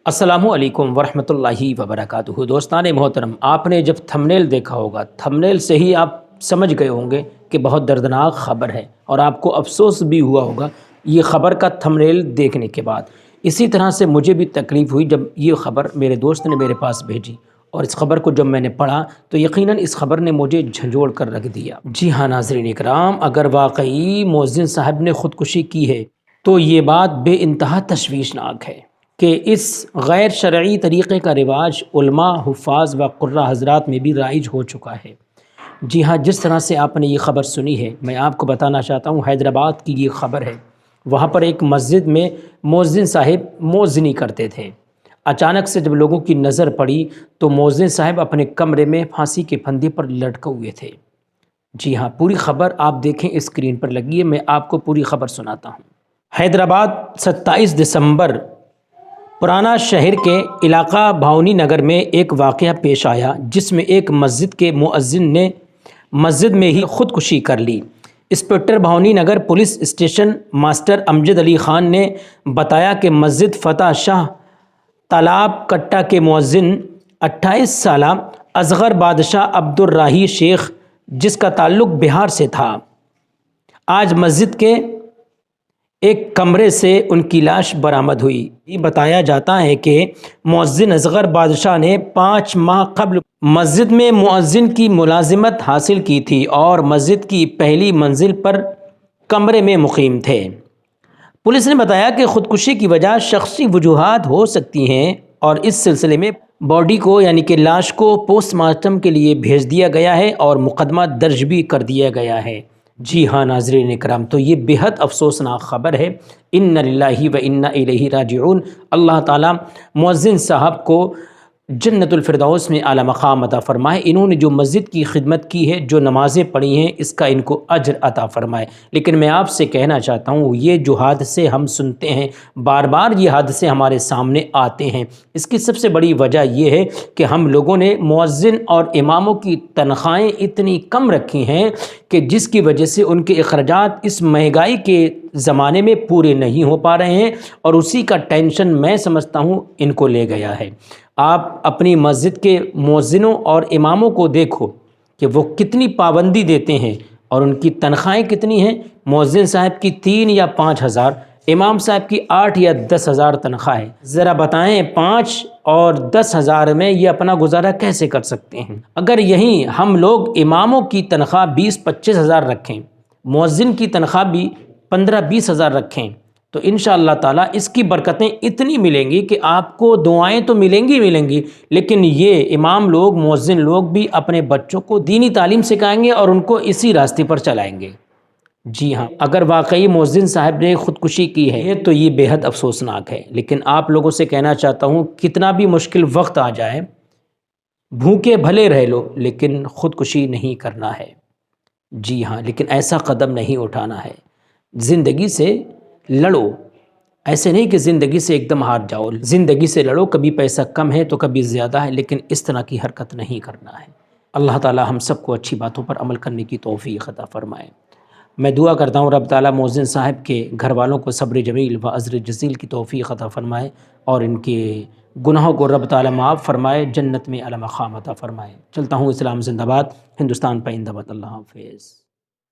السلام علیکم ورحمۃ اللہ وبرکاتہ۔ دوستان محترم، آپ نے جب تھمبنیل دیکھا ہوگا، تھمبنیل سے ہی آپ سمجھ گئے ہوں گے کہ بہت دردناک خبر ہے، اور آپ کو افسوس بھی ہوا ہوگا یہ خبر کا تھمبنیل دیکھنے کے بعد۔ اسی طرح سے مجھے بھی تکلیف ہوئی جب یہ خبر میرے دوست نے میرے پاس بھیجی، اور اس خبر کو جب میں نے پڑھا تو یقیناً اس خبر نے مجھے جھنجھوڑ کر رکھ دیا۔ جی ہاں ناظرین اکرام، اگر واقعی مؤذن صاحب نے خودکشی کی ہے تو یہ بات بے انتہا تشویشناک ہے کہ اس غیر شرعی طریقے کا رواج علماء، حفاظ و قراء حضرات میں بھی رائج ہو چکا ہے۔ جی ہاں، جس طرح سے آپ نے یہ خبر سنی ہے، میں آپ کو بتانا چاہتا ہوں، حیدرآباد کی یہ خبر ہے۔ وہاں پر ایک مسجد میں مؤذن صاحب مؤذنی کرتے تھے۔ اچانک سے جب لوگوں کی نظر پڑی تو مؤذن صاحب اپنے کمرے میں پھانسی کے پھندے پر لٹکے ہوئے تھے۔ جی ہاں، پوری خبر آپ دیکھیں، اسکرین پر لگی ہے، میں آپ کو پوری خبر سناتا ہوں۔ حیدرآباد 27 دسمبر پرانا شہر کے علاقہ بھاونی نگر میں ایک واقعہ پیش آیا جس میں ایک مسجد کے مؤذن نے مسجد میں ہی خودکشی کر لی۔ Inspector Bhawani Nagar police station master Amjad Ali Khan نے بتایا کہ مسجد فتح شاہ تالاب کٹا کے مؤذن 28 سالہ اصغر بادشاہ عبدالراہی شیخ، جس کا تعلق بہار سے تھا، آج مسجد کے ایک کمرے سے ان کی لاش برآمد ہوئی۔ یہ بتایا جاتا ہے کہ مؤذن اصغر بادشاہ نے 5 ماہ قبل مسجد میں مؤذن کی ملازمت حاصل کی تھی اور مسجد کی پہلی منزل پر کمرے میں مقیم تھے۔ پولیس نے بتایا کہ خودکشی کی وجہ شخصی وجوہات ہو سکتی ہیں، اور اس سلسلے میں باڈی کو یعنی کہ لاش کو پوسٹ مارٹم کے لیے بھیج دیا گیا ہے اور مقدمہ درج بھی کر دیا گیا ہے۔ جی ہاں ناظرین اکرام، تو یہ بہت افسوسناک خبر ہے۔ انا للہ و انا الیہ راجعون۔ اللہ تعالیٰ مؤذن صاحب کو جنت الفردوس میں اعلیٰ مقام عطا فرمائے۔ انہوں نے جو مسجد کی خدمت کی ہے، جو نمازیں پڑھی ہیں، اس کا ان کو اجر عطا فرمائے۔ لیکن میں آپ سے کہنا چاہتا ہوں، یہ جو حادثے ہم سنتے ہیں، بار بار یہ حادثے ہمارے سامنے آتے ہیں، اس کی سب سے بڑی وجہ یہ ہے کہ ہم لوگوں نے مؤذن اور اماموں کی تنخواہیں اتنی کم رکھی ہیں کہ جس کی وجہ سے ان کے اخراجات اس مہنگائی کے زمانے میں پورے نہیں ہو پا رہے ہیں، اور اسی کا ٹینشن میں سمجھتا ہوں ان کو لے گیا ہے۔ آپ اپنی مسجد کے مؤذنوں اور اماموں کو دیکھو کہ وہ کتنی پابندی دیتے ہیں اور ان کی تنخواہیں کتنی ہیں۔ مؤذن صاحب کی 3 یا 5 ہزار، امام صاحب کی 8 یا 10 ہزار تنخواہ ہے۔ ذرا بتائیں 5 اور 10 ہزار میں یہ اپنا گزارا کیسے کر سکتے ہیں؟ اگر یہیں ہم لوگ اماموں کی تنخواہ 20-25 ہزار رکھیں، مؤذن کی تنخواہ بھی 15-20 ہزار رکھیں، تو انشاءاللہ تعالیٰ اس کی برکتیں اتنی ملیں گی کہ آپ کو دعائیں تو ملیں گی، لیکن یہ امام لوگ، مؤذن لوگ بھی اپنے بچوں کو دینی تعلیم سکھائیں گے اور ان کو اسی راستے پر چلائیں گے۔ جی ہاں، اگر واقعی مؤذن صاحب نے خودکشی کی ہے تو یہ بے حد افسوسناک ہے، لیکن آپ لوگوں سے کہنا چاہتا ہوں، کتنا بھی مشکل وقت آ جائے، بھوکے بھلے رہ لو لیکن خودکشی نہیں کرنا ہے۔ جی ہاں، لیکن ایسا قدم نہیں اٹھانا ہے۔ زندگی سے لڑو، ایسے نہیں کہ زندگی سے ایک دم ہار جاؤ۔ زندگی سے لڑو، کبھی پیسہ کم ہے تو کبھی زیادہ ہے، لیکن اس طرح کی حرکت نہیں کرنا ہے۔ اللہ تعالیٰ ہم سب کو اچھی باتوں پر عمل کرنے کی توفیق عطا فرمائے۔ میں دعا کرتا ہوں رب تعالیٰ مؤذن صاحب کے گھر والوں کو صبر جمیل و اجر جزیل کی توفیق عطا فرمائے، اور ان کے گناہوں کو رب تعالیٰ معاف فرمائے، جنت میں اعلیٰ مقام عطا فرمائے۔ چلتا ہوں، اسلام زندہ باد، ہندوستان پائندہ باد، اللہ حافظ۔